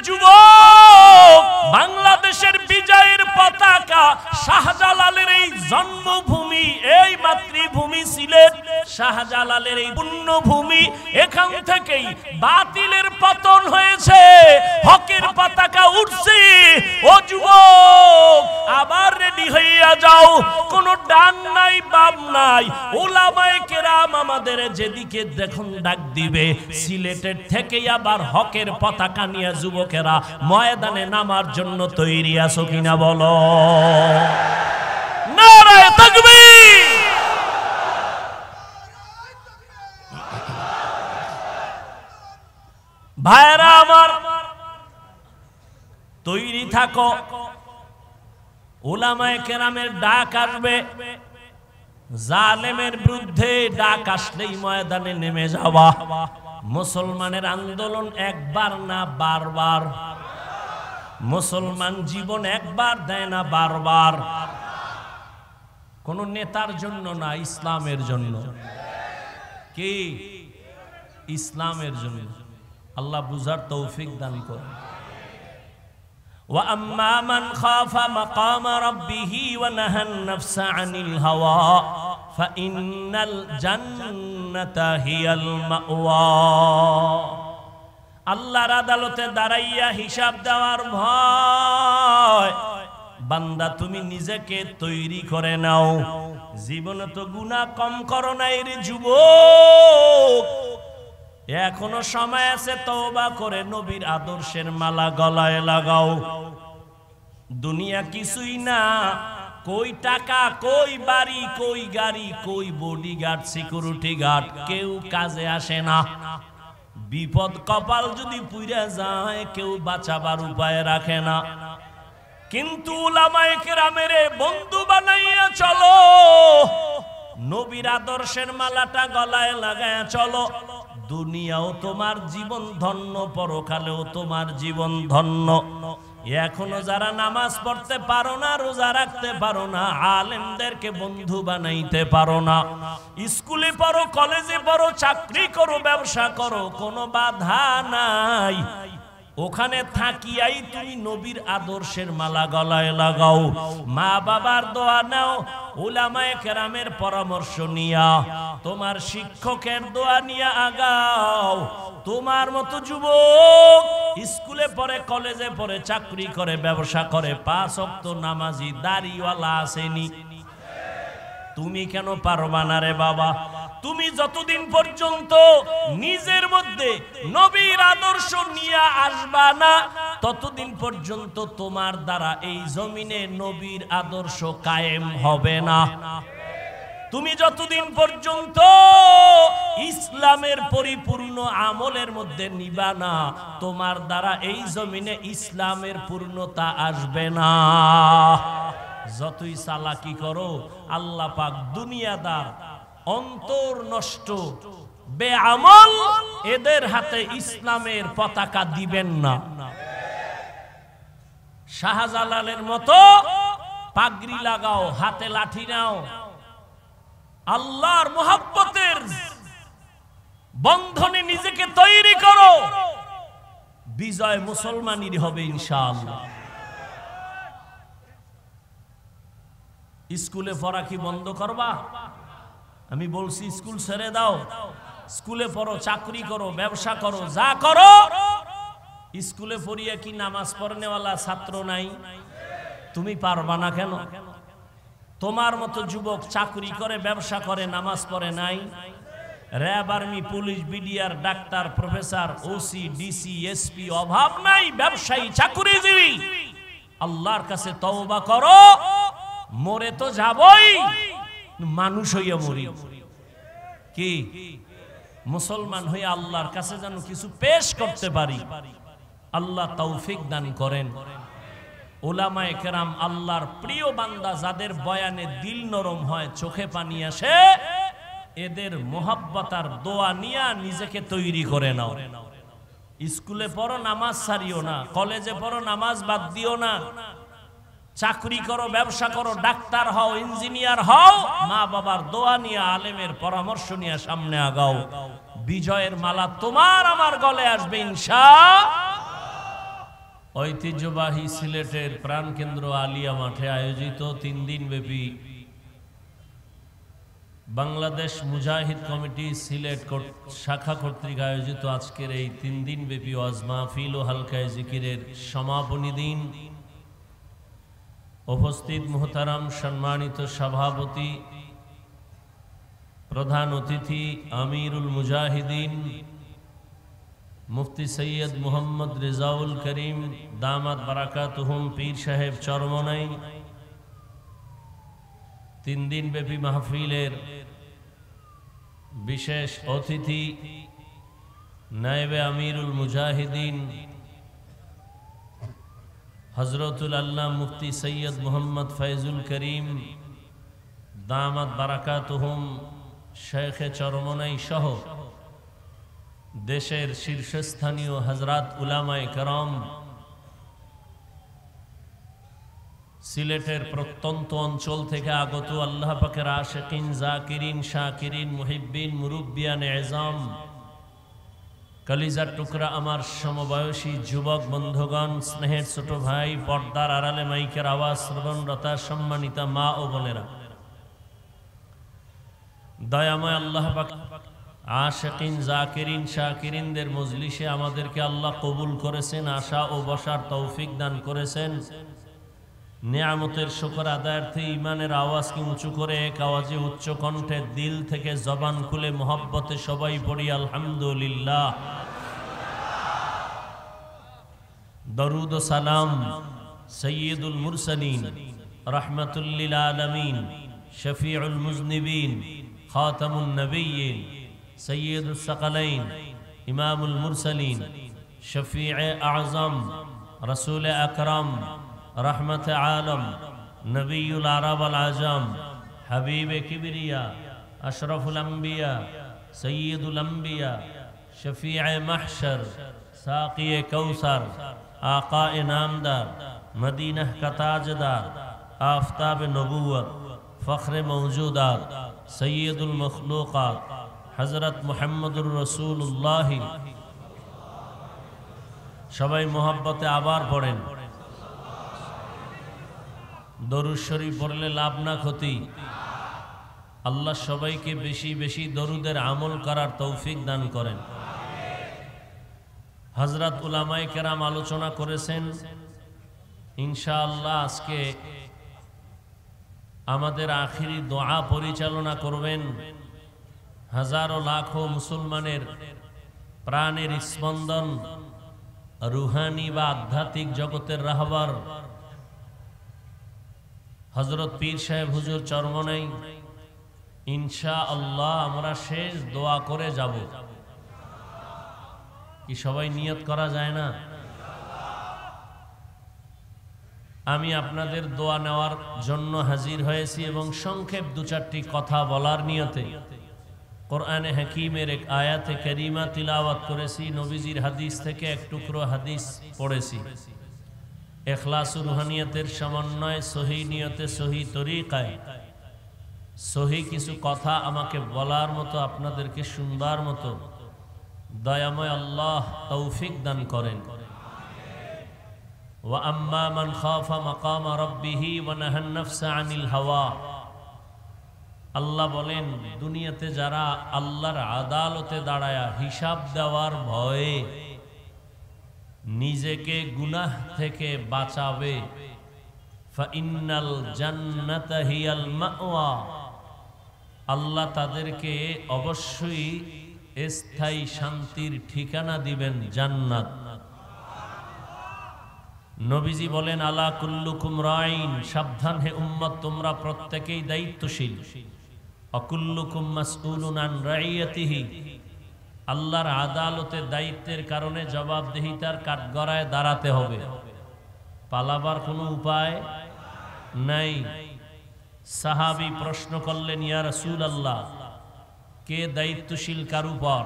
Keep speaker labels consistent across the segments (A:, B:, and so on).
A: যুবক, বাংলাদেশের বিজয়ের পতাকা, শাহজালালের এই জন্মভূমি, এই মাতৃভূমি সিলেট, শাহজালালের এই পুণ্যভূমি, এখান থেকেই বাতিলের পতন হয়েছে, হকের পতাকা উঠছে। ও যুবক, আবার রেডি হইয়া যাও, কোনো ডান নাই বাম নাই, উলামায়ে কেরাম আমাদের যেদিকে দেখুন ডাক দিবে, সিলেটের থেকে আবার হকের পতাকা নিয়ে যুবকেরা ময়দানে নামার জন্য তৈরি আছো কিনা বলো? নারায়ে তাকবীর। ভাইরা আমার, তৈরি থাকো, উলামায়ে কেরামের ডাক আসবে, জালেমের বিরুদ্ধে ডাক আসলেই ময়দানে নেমে যাওয়া। মুসলমানের আন্দোলন একবার না বারবার, মুসলমান জীবন একবার দেয় না বারবার। কোন নেতার জন্য না, ইসলামের জন্য। কি? ইসলামের জন্য। আল্লাহ বুঝার তৌফিক দান করুন। وَأَمَّا مَنْ خَافَ مَقَامَ رَبِّهِ وَنَهَى النَّفْسَ عَنِ الْهَوَى فَإِنَّ الْجَنَّةَ هِيَ الْمَأْوَى। আল্লাহর আদালতে দাঁড়াইয়া হিসাব দেওয়ার ভয়, বান্দা তুমি নিজেকে তৈরি করে নাও। জীবনে তো গুনাহ কম করো নাই রে যুবক, এখনো সময় আছে, তওবা করে নবীর আদর্শের মালা গলায় লাগাও। দুনিয়া কিছুই না, কই টাকা, কই বাড়ি, কই গাড়ি, কই বডিগার্ড, সিকিউরিটি গার্ড, কেউ কাজে আসে না। বিপদ কপাল যদি পুইরা যায়, কেউ বাঁচাবার উপায় রাখে না। কিন্তু উলামায়ে কেরামের বন্ধু বানাইয়া চলো, নবীর আদর্শের মালাটা গলায় লাগায়া চলো। দুনিয়াও তোমার জীবন ধন্য, পরকালেও তোমার জীবন ধন্য। এখনো যারা নামাজ পড়তে পারো না, রোজা রাখতে পারো না, আলেমদেরকে বন্ধু বানাইতে পারো না, স্কুলে পড়ো, কলেজে পড়ো, চাকরি করো, ব্যবসা করো, কোনো বাধা নাই। ওখানে থাকিয়াই তুমি নবীর আদর্শের মালা গলায় লাগাও। মা বাবার দোয়া নাও, উলামায়ে কেরামের পরামর্শ নিয়া, তোমার শিক্ষকের দোয়া নিয়ে আগাও। তোমার মতো যুবক স্কুলে পড়ে, কলেজে পড়ে, চাকরি করে, ব্যবসা করে, 5 ওয়াক্ত নামাজি দাড়িওয়ালা আসেনি। তুমি কেন পারবা না রে বাবা? তুমি যতদিন পর্যন্ত নিজের মধ্যে নবীর আদর্শ নিয়ে আসবা না, ততদিন পর্যন্ত তোমার দ্বারা এই জমিনে নবীর আদর্শ কায়েম হবে না। তুমি যতদিন পর্যন্ত ইসলামের পরিপূর্ণ আমলের মধ্যে নিবা না, তোমার দ্বারা এই জমিনে ইসলামের পূর্ণতা আসবে না। যতই চালাকি করো, আল্লাহ পাক দুনিয়াদার, অন্তর নষ্ট, বেআমল, এদের হাতে ইসলামের পতাকা দিবেন না। শাহজালালের মতো পাগড়ি লাগাও, হাতে লাঠি নাও, আল্লাহর মুহাব্বতের বন্ধনে নিজেকে তৈরি করো, বিজয় মুসলমানেরই হবে ইনশাআল্লাহ। স্কুলে পড়া কি বন্ধ করবা? আমি বলছি স্কুল ছেড়ে দাও, স্কুলে পড়ো, চাকরি করো, ব্যবসা করো, যা করো। স্কুলে পড়িয়া কি নামাজ পড়নেওয়ালা ছাত্র নাই? তুমি পারবা না কেন? তোমার মতো যুবক চাকরি করে, ব্যবসা করে, নামাজ পড়ে নাই? RAB, army, police, BDR, doctor, professor, OC, DC, SP, অভাব নাই, ব্যবসায়ী, চাকরিজীবী। আল্লাহর কাছে তওবা করো, মরে তো যাবই, মানুষ হইয়া মরি। কি মুসলমান হইয়া আল্লাহর কাছে যেন কিছু পেশ করতে পারি, আল্লাহ তৌফিক দান করেন। উলামায়ে কেরাম আল্লাহর প্রিয় বান্দা, যাদের বয়ানে দিল নরম হয়, চোখে পানি আসে, এদের মোহাব্বত আর দোয়া নিয়ে নিজেকে তৈরি করে নাও। স্কুলে পড়ো, নামাজ ছাড়িও না, কলেজে পড়ো, নামাজ বাদ দিও না, চাকরি করো, ব্যবসা করো, ডাক্তার হও, ইঞ্জিনিয়ার হও, মা বাবার দোয়া নিয়ে, আলেমের পরামর্শ নিয়ে সামনে আগাও। বিজয়ের মালা তোমার আমার গলে আসবে ইনশাআল্লাহ। ঐতিহ্যবাহী সিলেটের প্রাণকেন্দ্র আলিয়া মাঠে আয়োজিত 3 দিন ব্যাপী বাংলাদেশ মুজাহিদ কমিটি সিলেট শাখা কর্তৃক আয়োজিত আজকের এই 3 দিন ব্যাপী ওয়াজ মাহফিল ও হালকায়ে জিকিরের সমাপনী দিন। উপস্থিত মুহতারাম সম্মানিত সভাপতি, প্রধান অতিথি আমিরুল মুজাহিদিন মুফতি সৈয়দ মোহাম্মদ রেজাউল করিম দামাত বারাকাতুহুম পীর সাহেব চরমনাই, 3 দিন ব্যাপী মাহফিলের বিশেষ অতিথি নায়েবে আমিরুল মুজাহিদিন হযরতুল আল্লাহ মুফতি সৈয়দ মোহাম্মদ ফয়জুল করিম দামাত বারাকাতুহুম শেখে চরমনাই সহ দেশের শীর্ষস্থানীয় হযরত উলামায়ে কেরাম, সিলেটের প্রত্যন্ত অঞ্চল থেকে আগত আল্লাহ পাকের আশিকিন, জাকিরিন, শাকিরিন, মুহিব্বিন, মুরব্বিয়ান এজাম, কলিজার টুকরা আমার সমবয়সী যুবক বন্ধুগণ, স্নেহের ছোট ভাই, পর্দার আড়ালে মাইকের আওয়াজ শ্রবণরতা সম্মানিতা মা ও বোনেরা, দয়াময় আল্লাহ পাক আশিকিন, জাকিরিন, শাকিরিনদের মজলিসে আমাদেরকে আল্লাহ কবুল করেছেন, আশা ও বসার তৌফিক দান করেছেন। নিয়ামতের শুকর আদায়ার্থে ইমানের আওয়াজকে উঁচু করে এক আওয়াজে উচ্চ কণ্ঠে দিল থেকে জবান খুলে মোহাব্বতে সবাই পড়ি আলহামদুলিল্লাহ। দরুদ ও সালাম সৈয়দুল মুরসালিন রাহমাতুল লিল আলামিন শফিউল মুজনিবিন খাতামুন নবিয়্যিন সৈয়দুস সাকালাইন ইমামুল মুরসালিন শফিয়ে আযম রাসূল আকরাম रहमत आलम नबीउल अरब अल आजम हबीब किबरिया अशरफुल अंबिया सय्यदुल अंबिया शफीअ महशर साक़ी कौसर आका नामदार मदीना का ताजदार आफताब नबुव्वत फ़ख्र मौजूदात सय्यदुल मखलूक़ात हज़रत मुहम्मदुर रसूलुल्लाह। सबाई मोहब्बते आबार पढ़ें দরুদ শরীফ পড়লে লাভ না ক্ষতি? আল্লাহ সবাইকে বেশি বেশি দরুদের আমল করার তৌফিক দান করেন। হযরত উলামায়ে কেরাম আলোচনা করেছেন, ইনশাআল্লাহ আজকে আমাদের আখিরি দোয়া পরিচালনা করবেন হাজারো লাখো মুসলমানের প্রাণের স্পন্দন, রুহানি বা আধ্যাত্মিক জগতের রাহবার হযরত পীর সাহেব হুজুর চরমনাই। ইনশাআল্লাহ আমরা শেষ দোয়া করে যাব। কি সবাই নিয়ত করা যায় না? আমি আপনাদের দোয়া নেওয়ার জন্য হাজির হয়েছি এবং সংক্ষেপ 2-4টি কথা বলার নিয়তে কোরআনে হাকিমের এক আয়াতে কারিমা তিলাওয়াত করেছি, নবীজির হাদিস থেকে এক টুকরো হাদিস পড়েছি। ইখলাস ও রুহানিয়তের সমন্বয়ে সহি নিয়তে সহি তরিকায় সহি কিছু কথা আমাকে বলার মতো, আপনাদেরকে শুনবার মতো দয়াময় আল্লাহ তৌফিক দান করেন। ওয়া আম্মা মান খাফা মাকামা রাব্বিহি ওয়া নাহান নাফসা আনিল হাওয়া। আল্লাহ বলেন, দুনিয়াতে যারা আল্লাহর আদালতে দাঁড়ায়া হিসাব দেওয়ার ভয়ে নিজেকে গুনাহ থেকে বাঁচাবে, ফাইন্নাল জান্নাতা হিয়াল মাওয়া, আল্লাহ তাদেরকে অবশ্যই স্থায়ী শান্তির ঠিকানা দিবেন জান্নাত। নবীজি বলেন, আলা কুল্লুকুম রাইন, সাবধান হে উম্মত, তোমরা প্রত্যেকেই দায়িত্বশীল। অকুল্লুকুম মাসউলুন আন রাইয়াতিহি, আল্লাহর আদালতে দায়িত্বের কারণে জবাবদিহিতার কাঠগড়ায় দাঁড়াতে হবে, পালাবার কোনো উপায় নাই। সাহাবী প্রশ্ন করলেন, ইয়া রাসূলুল্লাহ, কে দায়িত্বশীল কার উপর?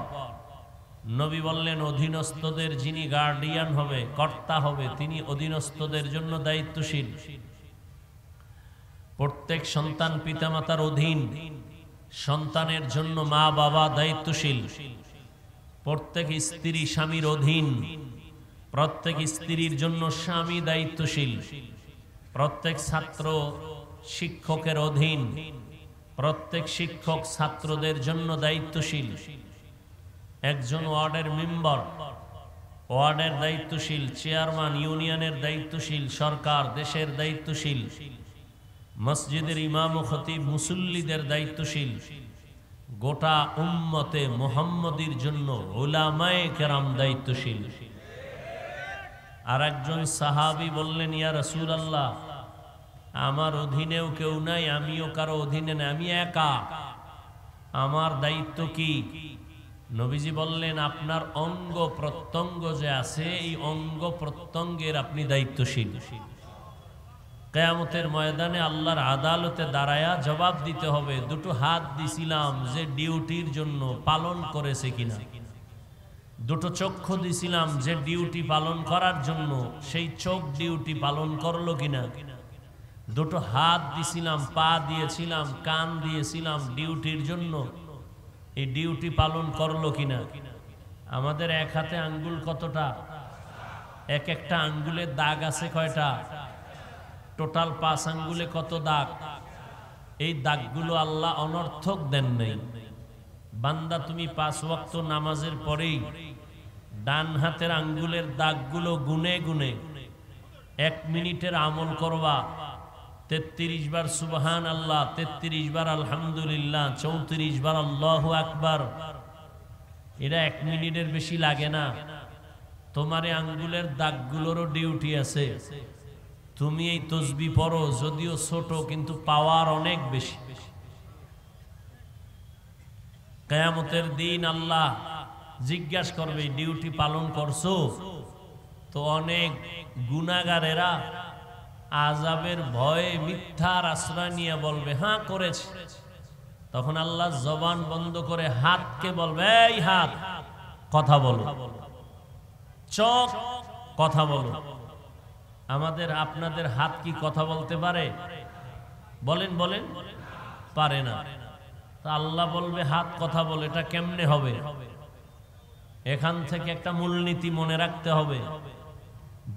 A: নবী বললেন, অধীনস্থদের যিনি গার্ডিয়ান হবে, কর্তা হবে, তিনি অধীনস্থদের জন্য দায়িত্বশীল। প্রত্যেক সন্তান পিতামাতার অধীন, সন্তানের জন্য মা বাবা দায়িত্বশীল। প্রত্যেক স্ত্রী স্বামীর অধীন, প্রত্যেক স্ত্রীর জন্য স্বামী দায়িত্বশীল, প্রত্যেক ছাত্র শিক্ষকের অধীন, প্রত্যেক শিক্ষক ছাত্রদের জন্য দায়িত্বশীল। একজন ওয়ার্ডের মেম্বার ওয়ার্ডের দায়িত্বশীল, চেয়ারম্যান ইউনিয়নের দায়িত্বশীল, সরকার দেশের দায়িত্বশীল, মসজিদের ইমাম ও খতিব মুসল্লিদের দায়িত্বশীল, গোটা উম্মতে মুহাম্মদীর জন্য উলামায়ে কেরাম দায়িত্বশীল। আর একজন সাহাবী বললেন, ইয়া রাসূলুল্লাহ, আমার অধীনেও কেউ নাই, আমিও কারো অধীনে নাই, আমি একা, আমার দায়িত্ব কি? নবীজি বললেন, আপনার অঙ্গ প্রত্যঙ্গ যে আছে এই অঙ্গ প্রত্যঙ্গের আপনি দায়িত্বশীল। কিয়ামতের ময়দানে আল্লাহর আদালতে দাঁড়ায়া জবাব দিতে হবে, দুটো হাত দিছিলাম যে ডিউটির জন্য পালন করেছে কিনা, দুটো চক্ষু দিছিলাম যে ডিউটি পালন করার জন্য সেই চোখ ডিউটি পালন করলো কিনা, দুটো হাত দিছিলাম, পা দিয়েছিলাম, কান দিয়েছিলাম ডিউটির জন্য, এই ডিউটি পালন করলো কিনা। আমাদের এক হাতে আঙ্গুল কতটা? এক একটা আঙ্গুলে দাগ আছে কয়টা? টোটাল 5 আঙ্গুলে কত দাগ? এই দাগগুলো আল্লাহ অনর্থক দেন নাই। বান্দা তুমি 5 ওয়াক্ত নামাজের পরেই ডান হাতের আঙ্গুলের দাগগুলো গুনে গুনে 1 মিনিটের আমল করবা। 33 বার সুবহান আল্লাহ, 33 বার আলহামদুলিল্লাহ, 34 বার আল্লাহু আকবার। এটা 1 মিনিটের বেশি লাগে না। তোমার এই আঙ্গুলের দাগগুলোরও ডিউটি আছে। তুমি এই তসবিহ পড়ো, যদিও ছোট কিন্তু পাওয়ার অনেক বেশি। কিয়ামতের দিন আল্লাহ জিজ্ঞাসা করবে, ডিউটি পালন করছো? তো অনেক গুনাহগারেরা আযাবের ভয়ে মিথ্যার আশ্রয় নিয়ে বলবে, হ্যাঁ করেছে। তখন আল্লাহ জবান বন্ধ করে হাতকে বলবে, এই হাত কথা বলো, চোখ কথা বলো। আমাদের আপনাদের হাত কি কথা বলতে পারে? বলেন বলেন, পারে না। তা আল্লাহ বলবে হাত কথা বলে, এটা কেমনে হবে? এখান থেকে একটা মূলনীতি মনে রাখতে হবে।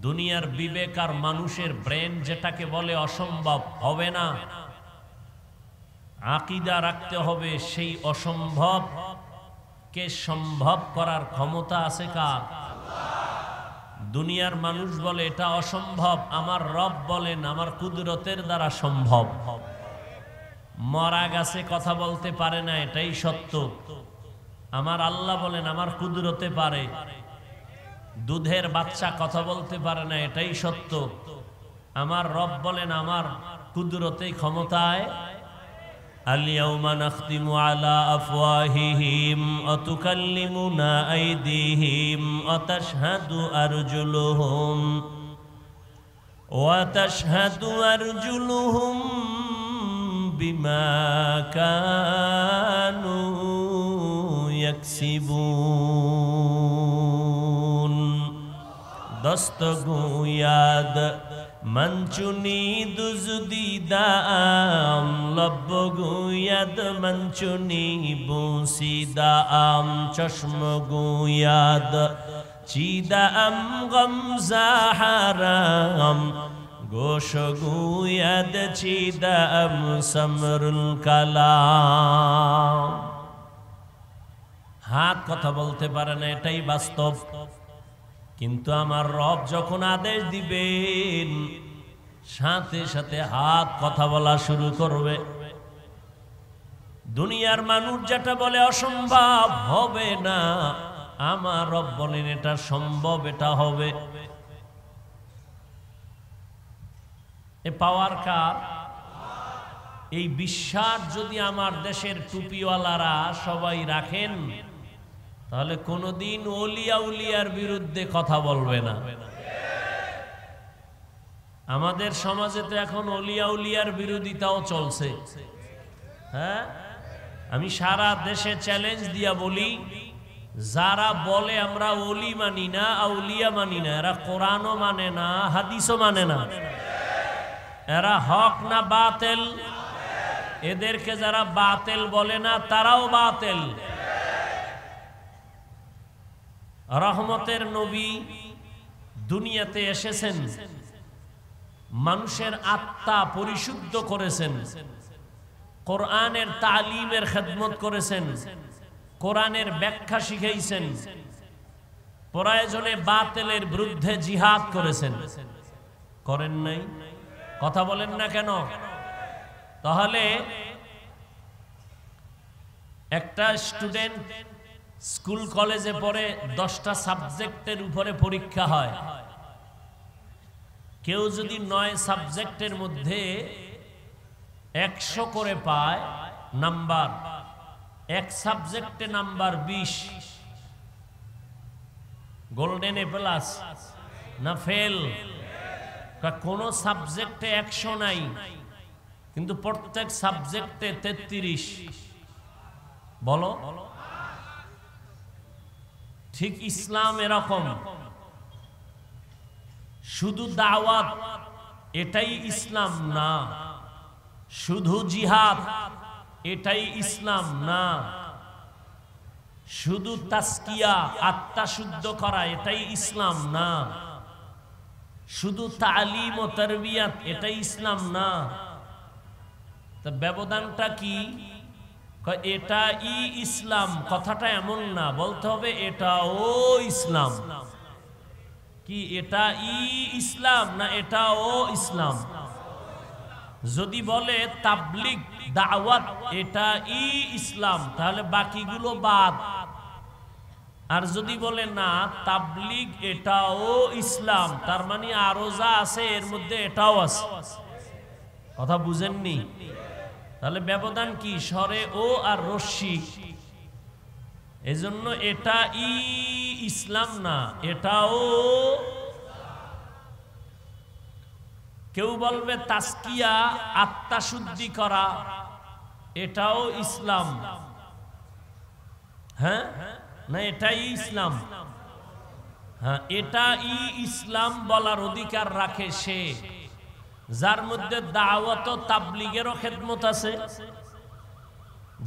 A: দুনিয়ার বিবেক আর মানুষের ব্রেন যেটাকে বলে অসম্ভব হবে না, আকীদা রাখতে হবে সেই অসম্ভব কে সম্ভব করার ক্ষমতা আছে কার? দুনিয়ার মানুষ বলে এটা অসম্ভব, আমার রব বলেন আমার কুদরতের দ্বারা সম্ভব। মরা গাছে কথা বলতে পারে না, এটাই সত্য। আমার আল্লাহ বলেন আমার কুদরতে পারে। দুধের বাচ্চা কথা বলতে পারে না, এটাই সত্য। আমার রব বলেন আমার কুদরতে ক্ষমতায়। আল-ইয়াওমা নাখতিমু আলা আফওয়াহিহিম ওয়া তুকাল্লিমুনা আইদিহিম ওয়া তাশহাদু আরজুলুহুম বিমা কানু ইয়াকসিবুন। দস্তগুয়াদ মঞ্চুনি দুজদিদাম লব্বগুয়াদ মঞ্চুনি বুসিদাম চশমগুয়াদ চিদাম গমজাহারাম গোশগুয়াদ চিদাম সমরুল কালাম। হাত কথা বলতে পারে না, এটাই বাস্তব। কিন্তু আমার রব যখন আদেশ দিবেন সাথে সাথে হাত কথা বলা শুরু করবে। দুনিয়ার মানুষ যেটা বলে অসম্ভব হবে না, আমার রব বলেন এটা সম্ভব, এটা হবে। এ পাওয়ার কার? এই বিশ্বাস যদি আমার দেশের টুপিওয়ালারা সবাই রাখেন, তাহলে কোনদিন ওলিয়া উলিয়ার বিরুদ্ধে কথা বলবে না। আমাদের সমাজে তো এখন ওলিয়া উলিয়ার বিরোধিতাও চলছে। হ্যাঁ, আমি সারা দেশে চ্যালেঞ্জ দিয়া বলি, যারা বলে আমরা ওলি মানি না, আউলিয়া মানি না, এরা কোরআনও মানে না, হাদিসও মানে না। এরা হক না বাতিল? এদেরকে যারা বাতিল বলে না তারাও বাতিল। রহমতের নবী দুনিয়াতে এসেছেন, মানুষের আত্মা পরিশুদ্ধ করেছেন, কোরআনের তালিমের খেদমত করেছেন, কোরআনের ব্যাখ্যা শিখাইছেন, প্রয়োজনে বাতিলের বিরুদ্ধে জিহাদ করেছেন। করেন নাই? কথা বলেন না কেন? তাহলে একটা স্টুডেন্ট স্কুল কলেজে পড়ে 10টা সাবজেক্টের উপরে পরীক্ষা হয়। কেউ যদি 9 সাবজেক্টের মধ্যে 100 করে পায় নাম্বার, এক সাবজেক্টে নাম্বার 20, গোল্ডেন এ প্লাস না ফেল? কোন সাবজেক্টে 100 নাই, কিন্তু প্রত্যেক সাবজেক্টে 33। বলো ঠিক ইসলাম এরকম। শুধু দাওয়াত এটাই ইসলাম না, শুধু জিহাদ এটাই ইসলাম না, শুধু তাসকিয়া আত্মা শুদ্ধ করা এটাই ইসলাম না, শুধু তালিম ও তারবিয়াত এটাই ইসলাম না। তা ব্যবধানটা কি? এটা ই ইসলাম কথাটা এমন না, বলতে হবে এটাও ইসলাম। কি এটা ই ইসলাম না এটাও ইসলাম? যদি বলে তাবলিগ দাওয়াত এটা ই ইসলাম, তাহলে বাকিগুলো বাদ। আর যদি বলে না তাবলিগ এটাও ইসলাম, তার মানে আরো যা আছে এর মধ্যে এটাও আছে। কথা বুঝেননি? তাহলে ব্যবধান কি? স্বরে ও আর রশ্মি। এজন্য এটা ই ইসলাম না, এটাও। কেউ বলবে তাসকিয়া আত্মা শুদ্ধি করা এটাও ইসলাম, হ্যাঁ না এটাই ইসলাম? হ্যাঁ, এটা ই ইসলাম বলার অধিকার রাখে সে যার মধ্যে দাওয়াত ও তাবলীগেরও খেদমত আছে,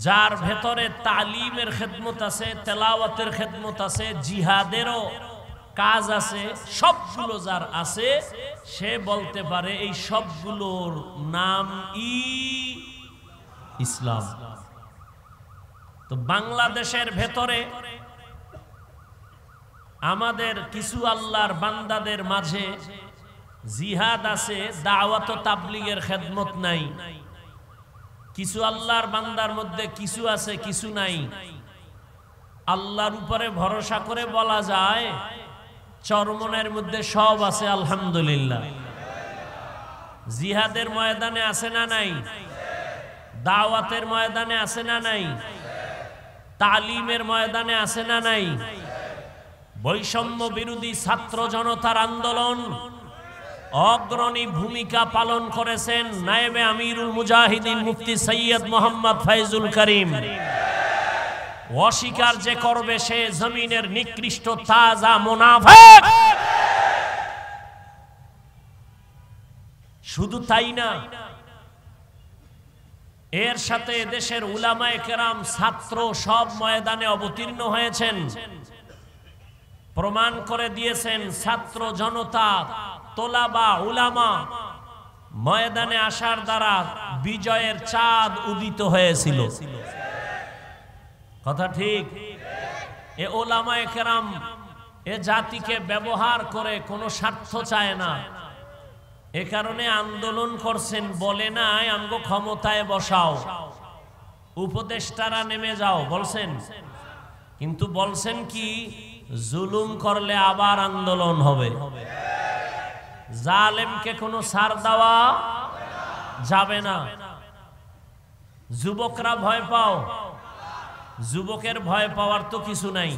A: যার ভেতরে তালিমের খেদমত আছে, তেলাওয়াতের খেদমত আছে, জিহাদেরও কাজ আছে। সবগুলো যার আছে সে বলতে পারে এই সবগুলোর নাম ই ইসলাম। তো বাংলাদেশের ভেতরে আমাদের কিছু আল্লাহর বান্দাদের মাঝে জিহাদ আছে, দাওয়াত ও তাবলীগের খেদমত নাই। কিছু আল্লাহর বান্দার মধ্যে কিছু আছে কিছু নাই। আল্লাহর উপরে ভরসা করে বলা যায় চরমনের মধ্যে সব আছে আলহামদুলিল্লাহ। জিহাদের ময়দানে আছে না নাই? দাওয়াতের ময়দানে আছে না নাই? তালিমের ময়দানে আছে না নাই? বৈষম্য বিরোধী ছাত্র জনতার আন্দোলন অগ্রণী ভূমিকা পালন করেছেন নায়েবে আমিরুল মুজাহিদিন মুফতি সৈয়দ মোহাম্মদ ফয়জুল করিম। অস্বীকার যে করবে সে জমিনের নিকৃষ্ট তাজা মুনাফিক। শুধু তাই না, এর সাথে দেশের উলামায়ে কেরাম ছাত্র সব ময়দানে অবতীর্ণ হয়েছেন, প্রমাণ করে দিয়েছেন ছাত্র জনতা তোলাবা উলামা ময়দানে আসার দ্বারা বিজয়ের চাঁদ উদিত হয়েছিল। কথা ঠিক? এ উলামায়ে কেরাম এ জাতিকে ব্যবহার করে কোনো স্বার্থ চায় না, এ কারণে আন্দোলন করছেন। বলে নাই আমগো ক্ষমতায় বসাও, উপদেষ্টারা নেমে যাও বলছেন, কিন্তু বলছেন কি জুলুম করলে আবার আন্দোলন হবে। জালেমকে কোনো ছাড় দেওয়া যাবে না। যুবকরা ভয় পাও, যুবকের ভয় পাওয়ার তো কিছু নাই।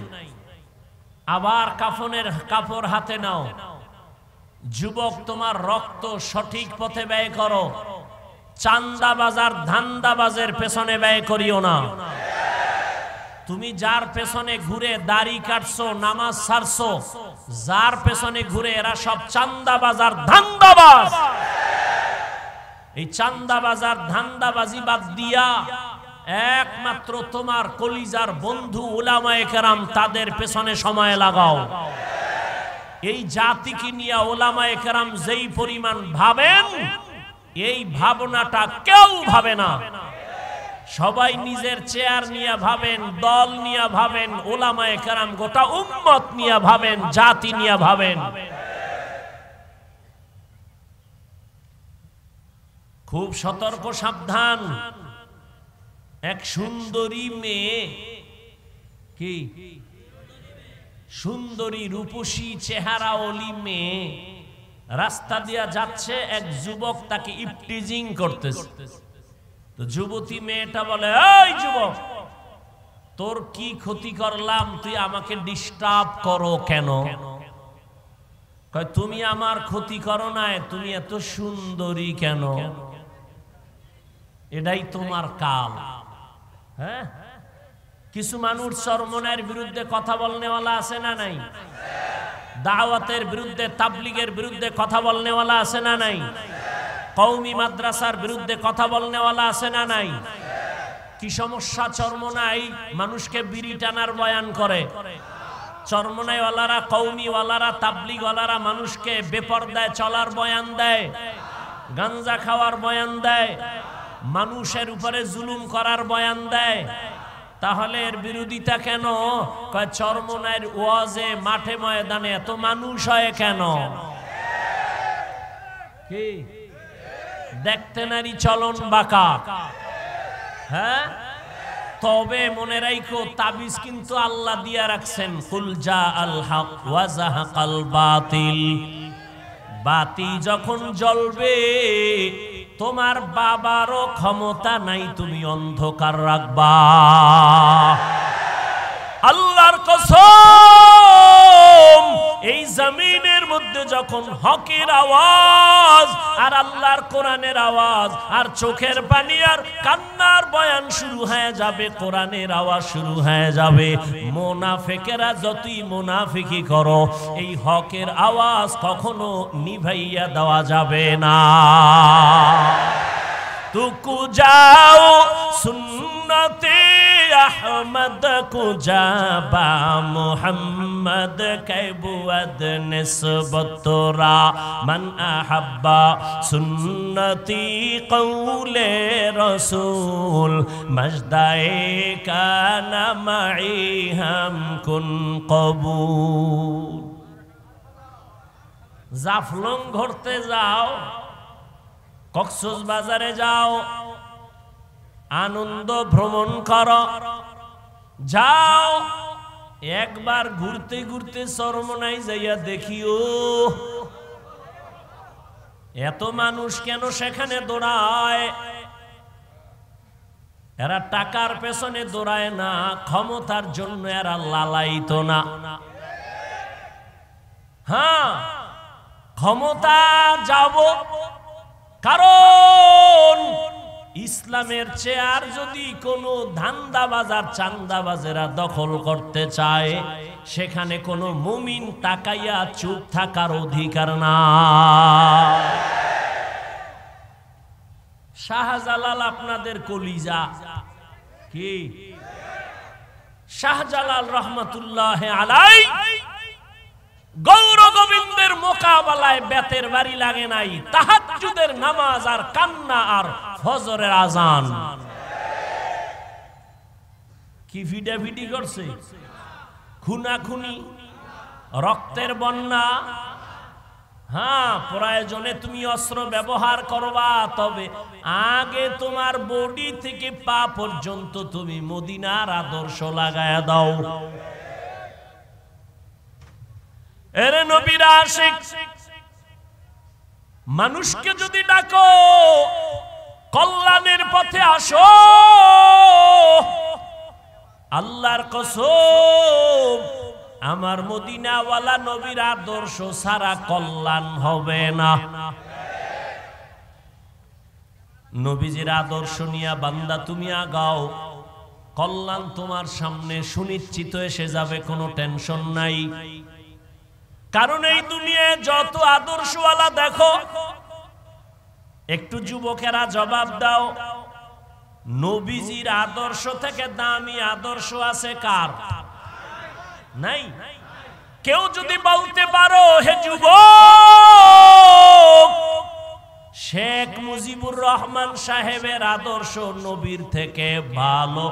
A: আবার কাফনের কাপড় হাতে নাও। যুবক তোমার রক্ত সঠিক পথে ব্যয় করো, চান্দাবাজার ধান্দাবাজের পেছনে ব্যয় করিও না। তুমি যার পেছনে ঘুরে দাড়ি কাটছো, নামাজ ছাড়ছো, যার পেছনে ঘুরে এরা সব চান্দাবাজার ধান্দাবাজ। এই চান্দাবাজার ধান্দাবাজি বাদ দিয়া একমাত্র তোমার কলিজার বন্ধু উলামায়ে কেরাম তাদের পেছনে সময় লাগাও। এই জাতিকে নিয়ে ওলামায়ে কেরাম যেই পরিমাণ ভাবেন, এই ভাবনাটা কেউ ভাবে না। সবাই নিজের চেয়ার নিয়ে ভাবেন, দল নিয়ে ভাবেন, ওলামায়ে কেরাম গোটা উম্মত নিয়ে ভাবেন, জাতি নিয়ে ভাবেন। খুব সতর্ক, সাবধান। এক সুন্দরী মেয়ে, কি সুন্দরী রূপসী চেহারাওয়ালি মেয়ে রাস্তা দিয়া যাচ্ছে, এক যুবক তাকে ইপটিজিং করতেছে। তো যুবতী মেয়েটা বলে, এই যুবক, তোর কি ক্ষতি করলাম, তুই আমাকে ডিস্টার্ব করো কেন? কয়, তুমি আমার ক্ষতি করো না, তুমি এত সুন্দরী কেন? এটাই তোমার কাল। হ্যাঁ, কিছু মানুষ চরমনের বিরুদ্ধে কথা বলনেওয়ালা আছে না নাই? দাওয়াতের বিরুদ্ধে, তাবলীগের বিরুদ্ধে কথা বলনেওয়ালা আছে না নাই? কওমি মাদ্রাসার বিরুদ্ধে কথা বলনেওয়ালা আছে না নাই? কি সমস্যা চরমনাই? মানুষকে বিড়ি টানার বয়ান করে। চরমনাইওয়ালারা, কওমিওয়ালারা, তাবলীগওয়ালারা মানুষকে বেপরদায় চলার বয়ান দেয়, গাঞ্জা খাওয়ার বয়ান দেয়, মানুষের উপরে জুলুম করার বয়ান দেয়। তাহলে এর বিরোধিতা কেন? কয়, চরমনাইয়ের ওয়াজে, মাঠে ময়দানে এত মানুষ হয় কেন? কি দেখতে নারী চলন বাঁকা? হ্যাঁ, তবে মনে রাখো, তাবিজ কিন্তু আল্লাহ দিয়া রাখছেন। কুল জা আল হক ওয়া যাহাকাল বাতিল। বাতি যখন জ্বলবে, তোমার বাবারও ক্ষমতা নাই তুমি অন্ধকার রাখবা। আল্লাহর কসম, এই জমিনের মধ্যে যখন হকের আওয়াজ আর আল্লাহর কোরআনের আওয়াজ আর চোখের পানি আর কান্নার বয়ান শুরু হয়ে যাবে, কোরআনের আওয়াজ শুরু হয়ে যাবে, মুনাফিকেরা যতই মুনাফিকি করো, এই হকের আওয়াজ কখনো নিভাইয়া দেওয়া যাবে না। তুকু যাও সুন্নতে আহমদ কুজাবা মুহাম্মদ কাইবুয়াদ নিসবতরা মান আহাব্বা সুন্নতি কওলে রাসূল মজদায়ে কানা মাই হাম কুন কবুল। জাফলং ঘুরতে যাও, কক্সবাজারে যাও, আনন্দ ভ্রমণ করো, যাও, একবার ঘুরতে ঘুরতে চরমনাই যাইয়া দেখিও এত মানুষ কেন সেখানে দৌড়ায়। এরা টাকার পেছনে দৌড়ায় না, ক্ষমতার জন্য এরা লালায়িত না। হ্যাঁ, ক্ষমতা যাব, কারণ ইসলামের চেয়ার যদি কোনো ধান্দাবাজার চান্দাবাজেরা দখল করতে চায়, সেখানে কোনো মুমিন তাকাইয়া চুপ থাকার অধিকার না। শাহজালাল আপনাদের কলিজা, কি শাহজালাল রহমাতুল্লাহ আলাই গৌর গোবিন্দের মোকাবেলায় বেতের বাড়ি লাগে নাই, তাহাজ্জুদের নামাজ আর কান্না আর ফজরের আজান। কি ভিডাভিডি করছে, খুনাখুনি, রক্তের বন্যা। হ্যাঁ, প্রয়োজনে তুমি অস্ত্র ব্যবহার করবা, তবে আগে তোমার বডি থেকে পা পর্যন্ত তুমি মদিনার আদর্শ লাগায়া দাও। এরে নবীর আশিক, মানুষকে যদি ডাকো কল্যাণের পথে আসো, আল্লাহর কসম আমার মদিনাওয়ালা নবীর আদর্শ ছাড়া কল্যাণ হবে না। নবীজির আদর্শ নিয়ে বান্দা তুমি আগাও, কল্যাণ তোমার সামনে সুনিশ্চিত এসে যাবে, কোনো টেনশন নাই। কারণ এই দুনিয়ায় যত আদর্শওয়ালা দেখো, একটু যুবকেরা জবাব দাও, নবীজির আদর্শ থেকে দামি আদর্শ আছে কার? নাই। কেউ যদি বলতে পারো হে যুবক, শেখ মুজিবুর রহমান সাহেবের আদর্শ নবীর থেকে ভালো,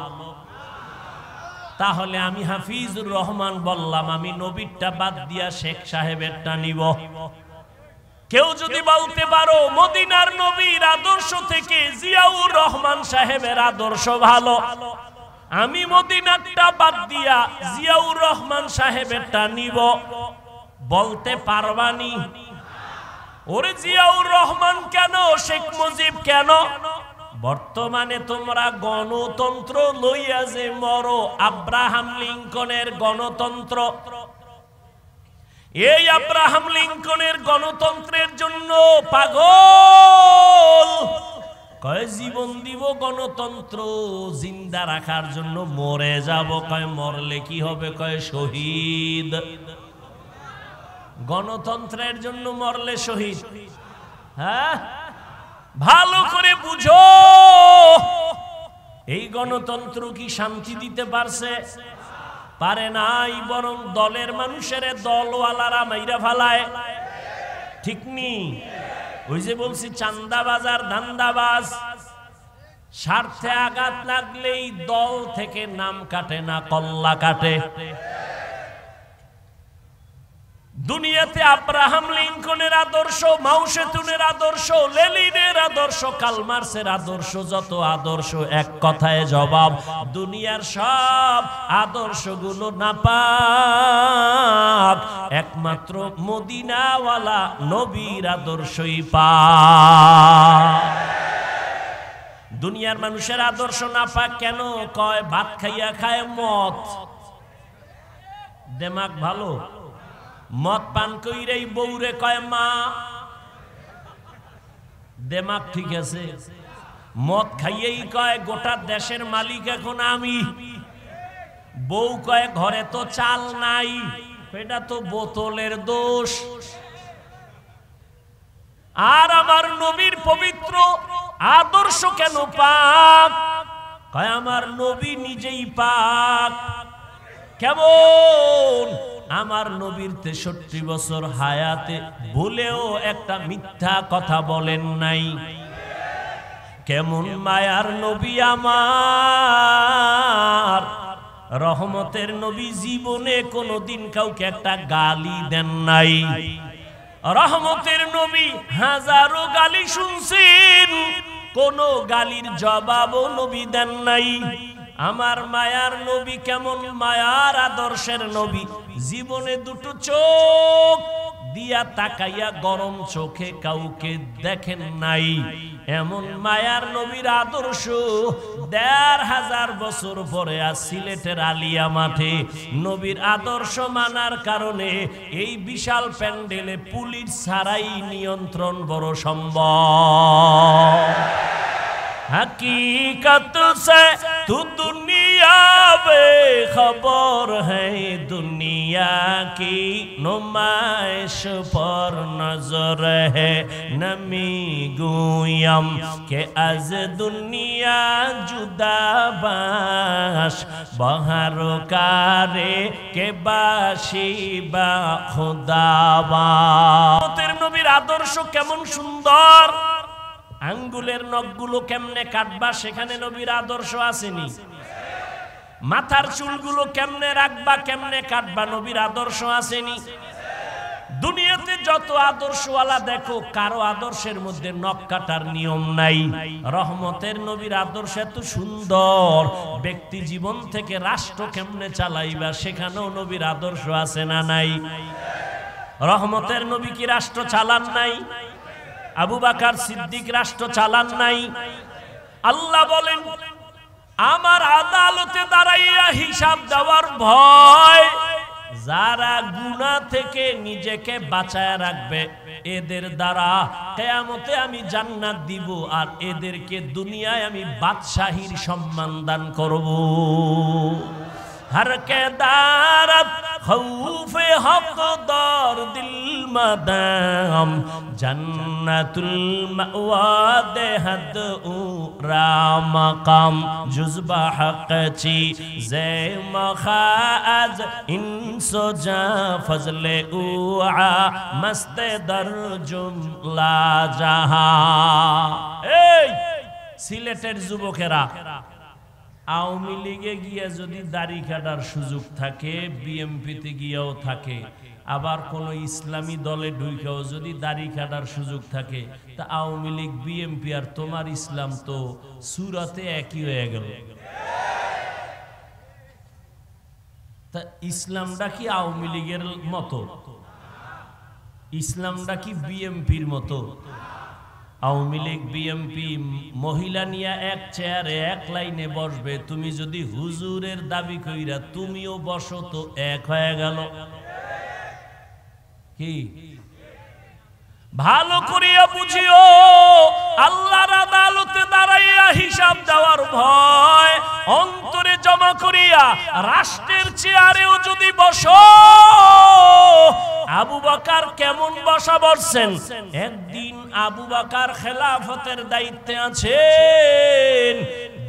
A: তাহলে আমি হাফিজুর রহমান বললাম আমি নবীরটা বাদ দিয়া শেখ সাহেবেরটা নিব। কেউ যদি বলতে পারো মদিনার নবীর আদর্শ থেকে জিয়াউর রহমান সাহেবের আদর্শ ভালো, আমি মদিনারটা বাদ দিয়া জিয়াউর রহমান সাহেবেরটা নিব, বলতে পারবানি? ওরে জিয়াউর রহমান কেন, শেখ মুজিব কেন? বর্তমানে তোমরা গণতন্ত্র লইয়া যে মরো, আব্রাহাম লিঙ্কনের গণতন্ত্র, এই আব্রাহাম লিঙ্কনের গণতন্ত্রের জন্য পাগল, কয় জীবন দিব গণতন্ত্র জিন্দা রাখার জন্য, মরে যাব, কয় মরলে কি হবে, কয় শহীদ। গণতন্ত্রের জন্য মরলে শহীদ? হ্যাঁ, ভালো করে বুঝো, এই গণতন্ত্র কি শান্তি দিতে পারছে? পারে নাই, বরং দলের মানুষের দলওয়ালারা মাইরা ফালায়, ঠিক নি? ওই যে বলছি চান্দাবাজ আর ধান্দাবাজ, স্বার্থে আঘাত লাগলেই দল থেকে নাম কাটে না, কল্লা কাটে। দুনিয়াতে আব্রাহাম লিঙ্কনের আদর্শ, মাও সেতুনের আদর্শ, লেনিনের আদর্শ, কার্ল মার্ক্সের আদর্শ, যত আদর্শ এক কথায় জবাব, দুনিয়ার সব আদর্শগুলো নাপাক, একমাত্র মদিনাওয়ালা নবীর আদর্শই পাক। দুনিয়ার মানুষের আদর্শ নাপাক কেন? কয় ভাত খাইয়া খায় মদ, দেমাগ ভালো, মদ পান কইরেই বউরে কয় মা, দেমাগ ঠিক আছে। মদ খাইয়েই কয় গোটা দেশের মালিক এখন আমি, বউ কয় ঘরে তো চাল নাই, এটা তো বোতলের দোষ। আর আমার নবীর পবিত্র আদর্শ কেন পাক? কয় আমার নবী নিজেই পাক। কেমন? আমার নবীর 63 বছর হায়াতে ভুলেও একটা মিথ্যা কথা বলেন নাই। কেমন মায়ার নবী আমার, রহমতের নবী, জীবনে কোনোদিন কাউকে একটা গালি দেন নাই। রহমতের নবী হাজারো গালি শুনছেন, কোনো গালির জবাবও নবী দেন নাই। আমার মায়ার নবী কেমন মায়ার আদর্শের নবী, জীবনে দুটো চোখ দিয়া তাকাইয়া গরম চোখে কাউকে দেখেন নাই। এমন মায়ার নবীর আদর্শ ১৫০০ বছর পরে আজ সিলেটের আলিয়া মাঠে নবীর আদর্শ মানার কারণে এই বিশাল প্যান্ডেলে পুলিশ ছাড়াই নিয়ন্ত্রণ বড় সম্ভব। हकीकत से तू दुनिया बेखबर है, दुनिया की नुमाइश पर नजर है। नमी गुयम के अज दुनिया जुदा बाश, बहर कारे के बाशी बा खुदाबा। तेरे नबीर आदर्श केमन सुंदर, আঙ্গুলের নখগুলো কেমনে কাটবা সেখানে নবীর আদর্শ আসেনি। মাথার চুলগুলো কেমনে রাখবা, কেমনে কাটবা, নবীর আদর্শ আসেনি। দুনিয়াতে যত আদর্শওয়ালা দেখো, কারো আদর্শের মধ্যে নখ কাটার নিয়ম নাই। রহমতের নবীর আদর্শ এত সুন্দর, ব্যক্তি জীবন থেকে রাষ্ট্র কেমনে চালাইবা সেখানেও নবীর আদর্শ আছে না নাই? রহমতের নবী কি রাষ্ট্র চালান নাই? আবু বকর সিদ্দিক রাষ্ট্র চালান নাই? আল্লাহ বলেন আমার আদালতে দাঁড়াইয়া হিসাব দেওয়ার ভয়, যারা গুনাহ থেকে নিজেকে বাঁচায় রাখবে এদের দ্বারা কিয়ামতে আমি জান্নাত দিব, আর এদেরকে দুনিয়ায় আমি বাদশাহীর সম্মান দান করব। हर के दारत খৌফে হকদার দিল মাদাম জান্নাতুল মাওয়া দেহদ উরা মাকাম জুজবা হকচি জে মখাজ ইনসো জা ফজলে উআ মস্ত দর জুমলা জাহা। এই সিলেটের যুবকেরা, আওয়ামী লীগে গিয়ে যদি দাড়ি কাটার সুযোগ থাকে, বিএমপিতে গিয়েও থাকে, আবার কোন ইসলামী দলে ঢুকেও যদি দাড়ি কাটার সুযোগ থাকে, তা আওয়ামী লীগ বিএমপি আর তোমার ইসলাম তো সুরাতে একই হয়ে গেল। তা ইসলামটা কি আওয়ামী লীগের মতো? ইসলামটা কি বিএমপির মতো? আওয়ামী লীগ বিএমপি মহিলা নিয়ে এক চেয়ারে এক লাইনে বসবে, তুমি যদি হুজুরের দাবি কইরা তুমিও বসো তো এক হয়ে গেল। কি ভালো করিয়া বুঝিও, আল্লাহর আদালতে দাঁড়াইয়া হিসাব দেওয়ার ভয় অন্তরে জমা করিয়া রাষ্ট্রের চেয়ারেও যদি বসো। আবু বকর কেমন বসা বসছেন? একদিন আবু বকর খেলাফতের দায়িত্বে আছেন,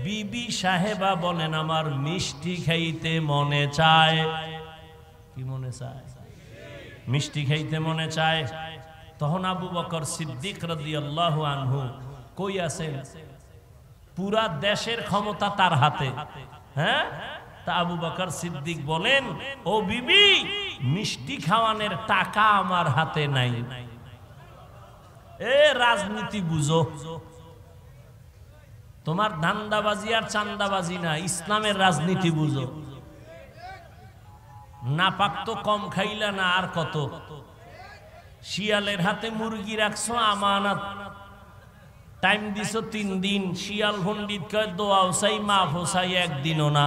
A: বিবি সাহেবা বলেন আমার মিষ্টি খাইতে মনে চায়। কি মনে চায়? মিষ্টি খাইতে মনে চায়। তখন আবু বকর সিদ্দিক রাদিয়াল্লাহু আনহু কই আছেন? পুরা দেশের ক্ষমতা তার হাতে। হ্যাঁ, তা আবু বকর সিদ্দিক বলেন, ও বিবি, মিষ্টি খাওয়ানোর টাকা আমার হাতে নাই। এ রাজনীতি বুঝো, তোমার ধান্দাবাজি আর চান্দাবাজি না, ইসলামের রাজনীতি বুঝো। নাপাক তো কম খাইলা না, আর কত? শিয়ালের হাতে মুরগি রাখছো আমানত, টাইম দিছো 3 দিন, শিয়াল পণ্ডিত কয় দোয়াও চাই মাফও চাই, একদিনও না।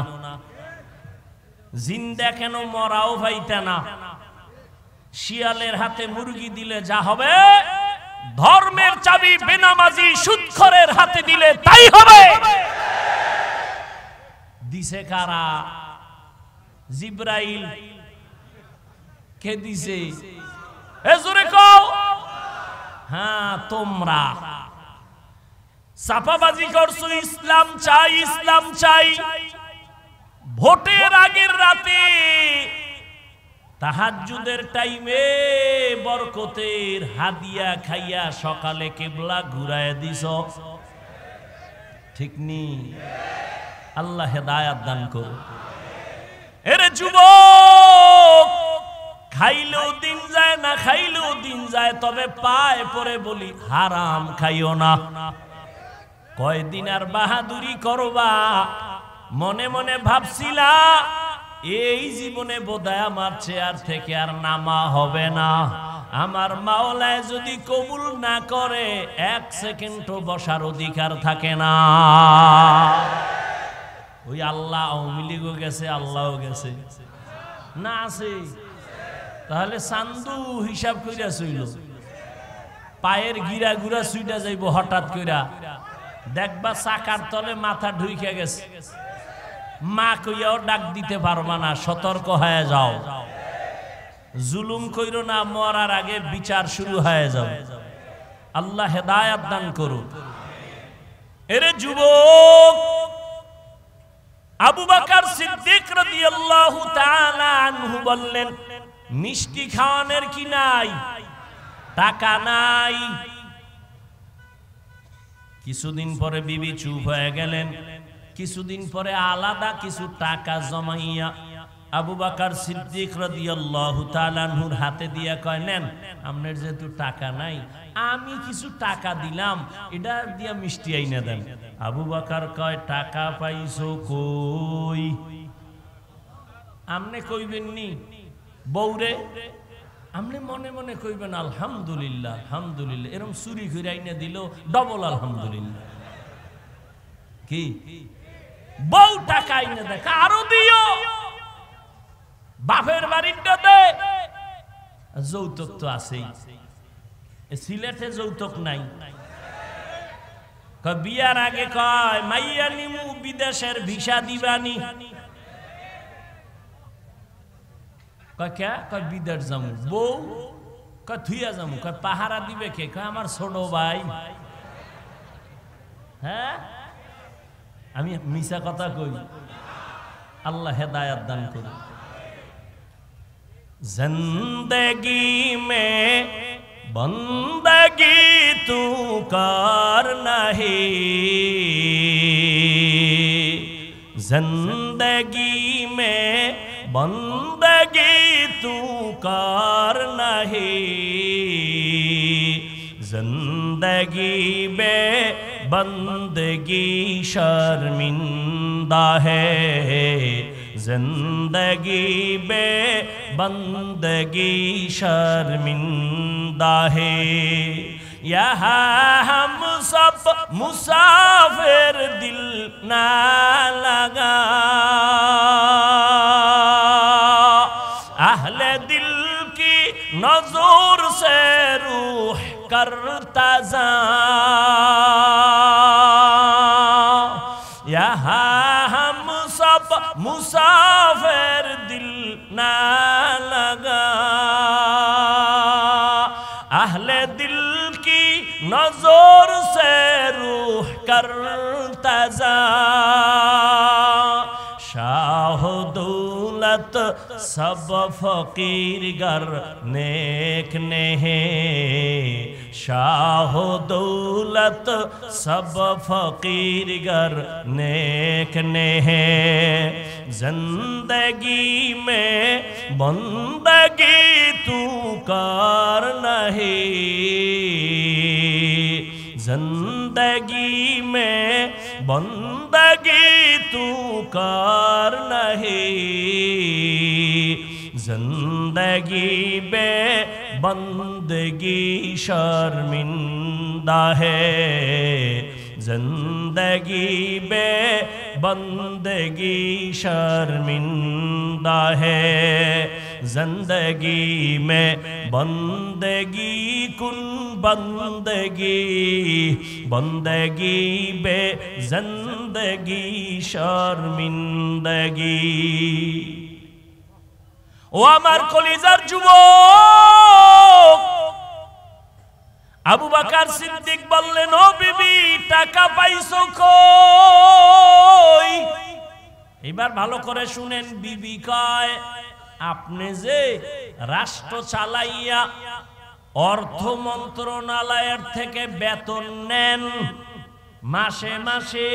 A: জিন্দা কেন মরাও পাইতে না। শিয়ালের হাতে মুরগি দিলে যা হবে, ধর্মের চাবি বেনামাজি সুদখোরের হাতে দিলে তাই হবে। দিছে কারা? জিব্রাইল। কে দিছে? এ জোরে কও। হ্যাঁ, তোমরা চাপাবাজি করছো, ইসলাম চাই, ইসলাম চাই। ভোটের আগের রাতে তাহাজ্জুদের টাইমে বরকতের হাদিয়া খাইয়া সকালে কিবলা ঘুরায় দিছ। ঠিক নি? আল্লাহ হেদায়াত দান করুন। এরে যুবক, খাইলেও দিন যায় না, খাইলেও দিন যায়, তবে পায় পরে বলি হারাম খাইও না। কয়দিন আর বাহাদুরি করবা? মনে মনে ভাবছিলা এই জীবনে বোধহয় আমার চেয়ার থেকে আর নামা হবে না। আমার মাওলায় যদি কবুল না করে 1 সেকেন্ডও বসার অধিকার থাকে না। ওই আল্লাহ আওয়ামী লীগও গেছে, আল্লাহও গেছে না, আছে? তাহলে চান্দু হিসাব কইরা চইল, পায়ের গিরা গুড়া সুইটা যাইব হঠাৎ কইরা, দেখবা চাকার তলে মাথা ঢুইকা গেছে। মা কইয়াও ডাক দিতে পারবা না, সতর্ক হয়ে যাও। জুলুম কইরো না, মরার আগে বিচার শুরু হয়ে যাও। আল্লাহ হেদায়াত দান করুন। এরে যুবক, আবু বকর সিদ্দিক রাদিয়াল্লাহু তাআলা আনহু বললেন, মিষ্টি খাওয়ানোর কি নাই? টাকা নাই। কিছুদিন পরে বিবি চুপ হয়ে গেলেন। কিছুদিন পরে আলাদা কিছু টাকা জমাইয়া আবু বকর সিদ্দিক রাদিয়াল্লাহু তাআলা আনহুর হাতে দিয়া কয়, নেন, আপনার যেহেতু টাকা নাই, আমি কিছু টাকা দিলাম, এটা দিয়া মিষ্টি আইনা দেন। আবু বকর কয়, টাকা পাইছো কই? আমনে কইবেন নি বউরে? আমনে মনে মনে কইবেন আলহামদুলিল্লাহ, আলহামদুলিল্লাহ। এরকম চুরি করে আইনা দিল, ডবল আলহামদুলিল্লাহ। কি বউ টাকা আইনা দেয়, আরো দিও, বাপের বাড়িটা দে। যৌতুক তো আছেই, সিলেটে যৌতুক নাই। বিয়ার আগে কয়, মাইয়া নিমু বিদেশের ভিসা দিবানি। কয় কে? কয় বিদেশ যামু। বউ? কয় থুইয়া যামু। কয় পাহারা দিবে কে? কয় আমার ছোট ভাই। হ্যাঁ, আমি মিছা কথা কই? আল্লাহ হেদায়াত দান করুন। जिंदगी में बंदगी तू कर नहीं, जिंदगी में बंदगी तू कर नहीं, जिंदगी में बंदगी शर्मिंदा है, जिंदगी में बंदगी शर्मिंदा है। यहाँ हम सब मुसाफिर दिल ना लगा, अहले दिल की नजर से रूह करता जा, यहाँ हम सब मुसाफिर दिल ना लगा, अहले दिल की नजर से रूह करता जा, शाह दौलत सब फकीर गर नेक नहीं, शाह दौलत सब फकीर गर नेक नहीं, जिंदगी में बंदगी तू कर नहीं, जिंदगी में बंदगी तू कर नहीं, जिंदगी में बंदगी शर्मिंदा है, जिंदगी में बंदगी शर्मिंदा है, जिंदगी में बंदगी कुन बंदगी, बंदगी बे जिंदगी शर्मिंदगी। ও আমার কলিজার যুবক, আবু বকর সিদ্দিক বললেন, ও বিবি টাকা পাইছো কই? এবার ভালো করে শুনেন। বিবি কয়, আপনি যে রাষ্ট্র চালাইয়া অর্থ মন্ত্রণালয়ের থেকে বেতন নেন, মাসে মাসে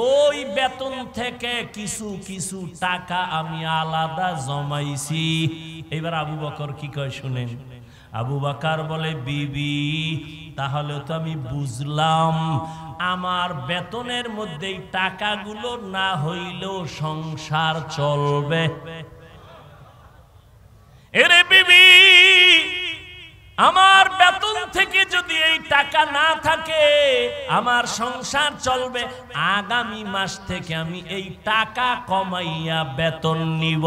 A: ওই বেতন থেকে কিছু কিছু টাকা আমি আলাদা জমাইছি। এবার আবু বকর কি কয় শুনেন। আবু বকর বলে, বিবি তাহলে তো আমি বুঝলাম আমার বেতনের মধ্যে টাকাগুলো না হইলেও সংসার চলবে। এরে বিবি, আমার বেতন থেকে যদি এই টাকা না থাকে আমার সংসার চলবে, আগামী মাস থেকে আমি এই টাকা কমাইয়া বেতন নিব।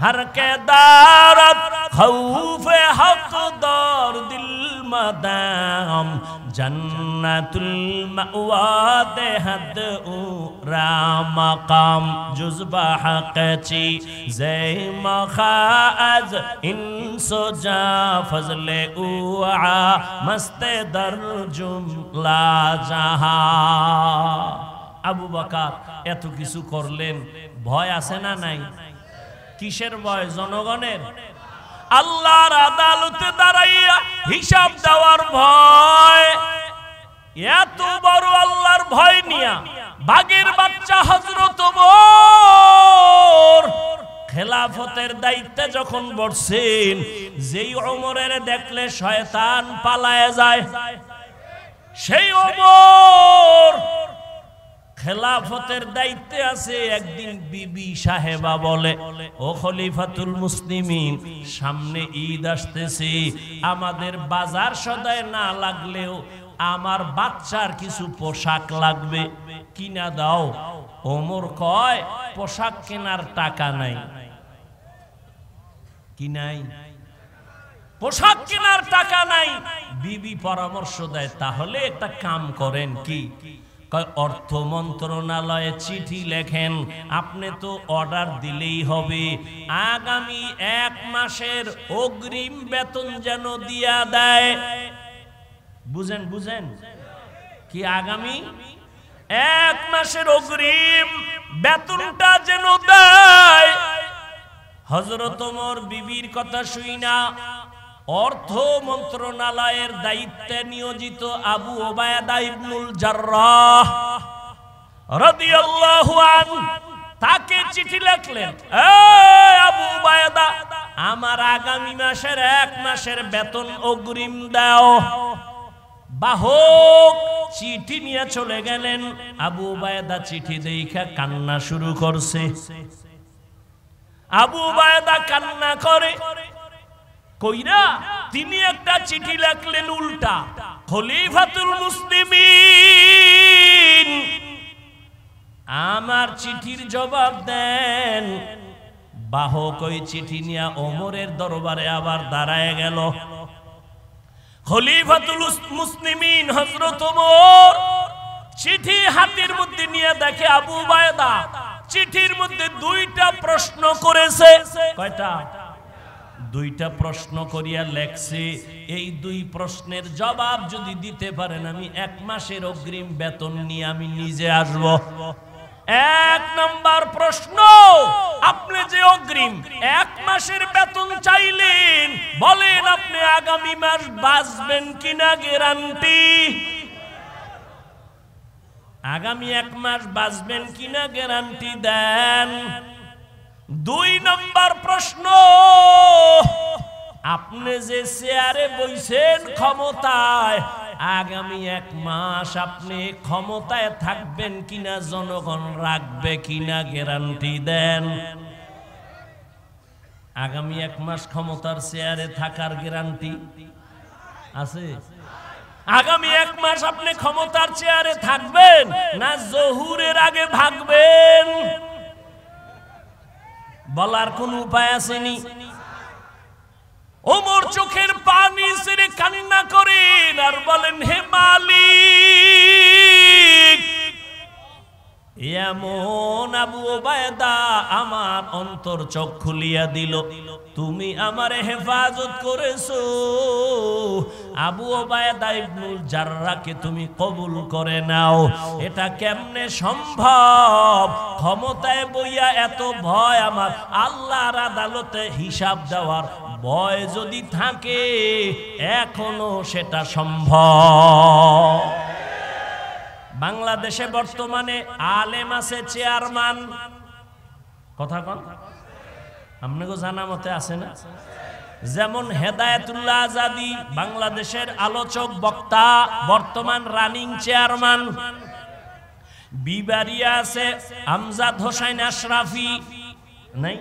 A: हर के दारत खौफे हक दौर दिल मदाम जन्नतुल मअवा दे हद राम मकाम जुज़बा हक़ची ज़े मखाज इंसो जा फज़ले उआ मस्ते दर जुमला जहा। আবু বকর এত কিছু করলেন, ভয় আছে না নাই? কিসের ভয়? জনগণের। আল্লাহর আদালতে দাঁড়াইয়া হিসাব দেওয়ার ভয়। এত বড় আল্লাহর ভয় নিয়া বাঘের বাচ্চা হযরত ওমর খেলাফতের দায়িত্বে যখন বসছেন, যেই ওমরের দেখলে শয়তান পালায় যায়, সেই ওমর খেলাফতের দায়িত্বে আছে। একদিন বিবি সাহেবা বলে, ও খলিফাতুল মুসলিমিন, সামনে ঈদ আসতেছে, আমাদের বাজার সদায় না লাগলেও আমার বাচ্চার কিছু পোশাক লাগবে, কিনা দাও। ওমর কয়, পোশাক কেনার টাকা নাই। কি নাই? পোশাক কেনার টাকা নাই। বিবি পরামর্শ দেয়, তাহলে একটা কাম করেন। কি? অর্থ মন্ত্রণালয়ে চিঠি লেখেন, আপনি তো অর্ডার দিলেই হবে, আগামী 1 মাসের অগ্রিম বেতন যেন দিয়া দেয়। বুঝেন বুঝেন কি, আগামী 1 মাসের অগ্রিম বেতনটা যেন দেয়। হযরত ওমর বিবির কথা শুইনা অর্থ মন্ত্রণালয়ের দায়িত্বে নিয়োজিত আবু ওবায়দা ইবনুল জাররাহ রাদিয়াল্লাহু আনহু তাকে চিঠি লিখলেন, আবু ওবায়দা, আমার আগামী মাসের 1 মাসের বেতন অগ্রিম দাও। বাহক চিঠি নিয়ে চলে গেলেন। আবু ওবায়দা চিঠি দেখা কান্না শুরু করছে। আবু ওবায়দা কান্না করে কইরা তিনি একটা চিঠি লিখলেন উল্টা, খলিফাতুল মুসলিমিন আমার চিঠির জবাব দেন। বাহক ওই চিঠি নিয়ে ওমরের দরবারে আবার দাঁড়ায় গেল। খলিফাতুল মুসলিমিন হযরত ওমর চিঠি হাতের মধ্যে নিয়ে দেখে আবু ওবায়দা চিঠির মধ্যে 2টা প্রশ্ন করেছে। কয়টা? 2টা প্রশ্ন করিয়া লেখছে, এই 2 প্রশ্নের জবাব যদি দিতে পারেন আমি 1 মাসের অগ্রিম বেতন নিয়ে আমি নিজে আসব। 1 নাম্বার প্রশ্ন, আপনি যে অগ্রিম 1 মাসের বেতন চাইলেন, বলেন আপনি আগামী মাস বাঁচবেন কিনা গ্যারান্টি? আগামী 1 মাস বাঁচবেন কিনা গ্যারান্টি দেন। 2 নম্বর প্রশ্ন, আপনি যে চেয়ারে বইছেন ক্ষমতায়, আগামী 1 মাস আপনি ক্ষমতায় থাকবেন কিনা, জনগণ রাখবে কিনা, গ্যারান্টি দেন। আগামী 1 মাস ক্ষমতার চেয়ারে থাকার গ্যারান্টি আছে? আগামী 1 মাস আপনি ক্ষমতার চেয়ারে থাকবেন না জহুরের আগে ভাগবেন? বলার কোন উপায় আসেনি। ওমর চোখের পানি ছেড়ে কান্না করেন আর বলেন, হে মালিক, এমন আবু ওবায়দা আমার অন্তর চোখ খুলিয়া দিল, তুমি আমারে হেফাজত করেছো। আবু ওবায়দা ইবনুল জাররাহকে তুমি কবুল করে নাও। এটা কেমনে সম্ভব? ক্ষমতায় বইয়া এত ভয় আমার, আল্লাহর আদালতে হিসাব দেওয়ার ভয় যদি থাকে এখনো সেটা সম্ভব। বাংলাদেশে বর্তমানে আলেম আছে চেয়ারম্যান, কথা কন আপনাকে জানা মতে আছে না? যেমন হেদায়েতুল্লাহ আজাদী বাংলাদেশের আলোচক বক্তা, বর্তমান রানিং চেয়ারম্যান। বিবারিয়া আছে আমজাদ হোসেন আশরাফি, নাই?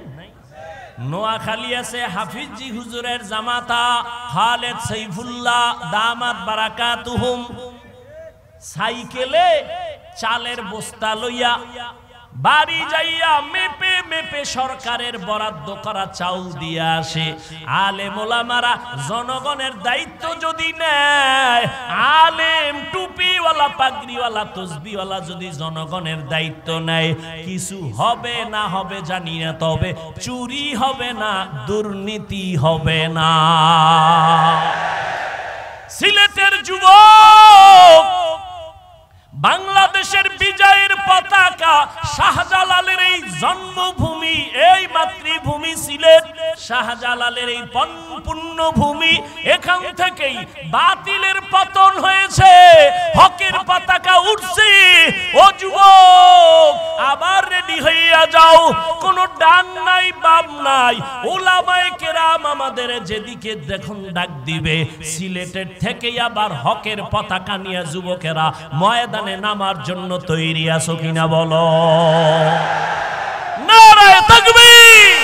A: নোয়াখালী আছে হাফিজি হুজুরের জামাতা খালেদ সাইফুল্লাহ দামাত বারাকাতুহুম। সাইকেলে চালের বস্তা লইয়া বাড়ি যাইয়া মেপে মেপে সরকারের বরাদ্দ করা চাউল দিয়ে আসে। আলেম ওলামারা জনগণের দায়িত্ব যদি নেয়, আলেম টুপিওয়ালা পাগড়িওয়ালা তসবিওয়ালা যদি জনগণের দায়িত্ব নেয়, কিছু হবে না হবে জানি না, তবে চুরি হবে না, দুর্নীতি হবে না। সিলেটের যুবক, বাংলাদেশের বিজয়ের পতাকা, শাহজালালের এই জন্মভূমি, এই মাতৃভূমি সিলেট, শাহজালালের এই পুণ্যভূমি, এখান থেকেই বাতিলের পতন হয়েছে, হকের পতাকা উঠছে। ও যুবক, আবার রেডি হইয়া যাও, কোনো ডান নাই বাম নাই, উলামায়ে কেরাম আমাদের যেদিকে দেখুন ডাক দিবে, সিলেটের থেকেই আবার হকের পতাকা নিয়ে যুবকেরা ময়দানে নামার জন্য তৈরি আছো কিনা বলো? নারায়ে তাকবীর।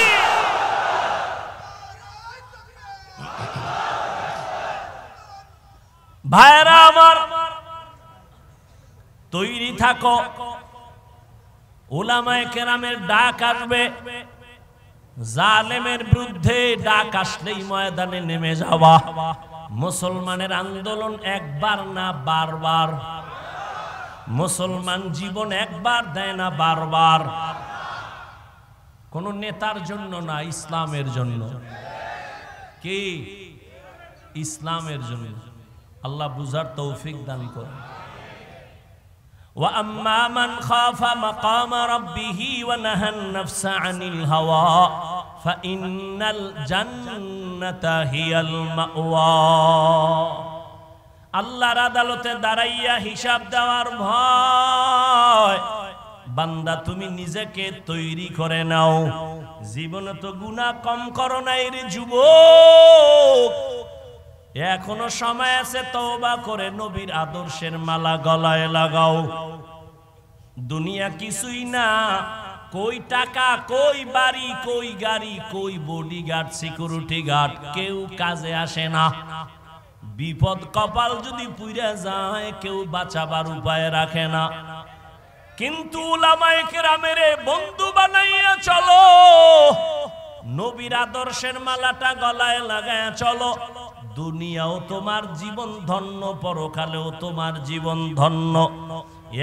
A: ভাইরা আমার, তৈরি থাকো, উলামায়ে কেরামের ডাক আসবে, জালেমের বিরুদ্ধে ডাক আসলেই ময়দানে নেমে যাওয়া। মুসলমানের আন্দোলন একবার না বারবার, মুসলমান জীবন একবার দেয় না, বারবার। কোন নেতার জন্য না, ইসলামের জন্য। কি? ইসলামের জন্য। আল্লাহ বুঝার তৌফিক দান করুন। وَأَمَّا مَنْ خَافَ مَقَامَ رَبِّهِ وَنَهَى النَّفْسَ عَنِ الْهَوَى فَإِنَّ الْجَنَّةَ هِيَ الْمَأْوَى। আল্লাহর আদালতে দাঁড়াইয়া হিসাব দেওয়ার ভয়। বান্দা তুমি নিজেকে তৈরি করে নাও। জীবনে তো গুনাহ কম করো নাই রে যুবক, এখনো সময় আছে, তওবা করে নবীর আদর্শের মালা গলায় লাগাও। দুনিয়া কিছুই না, কই টাকা, কই বাড়ি, কই গাড়ি, কই বডিগার্ড, সিকিউরিটি গার্ড, কেউ কাজে আসে না। বিপদ কপাল যদি পুইরা যায়, কেউ বাঁচাবার উপায় রাখে না। কিন্তু উলামায়ে কেরামের বন্ধু বানাইয়া চলো, নবীর আদর্শের মালাটা গলায় লাগায়া চলো। দুনিয়াও তোমার জীবন ধন্য, পরকালেও তোমার জীবন ধন্য।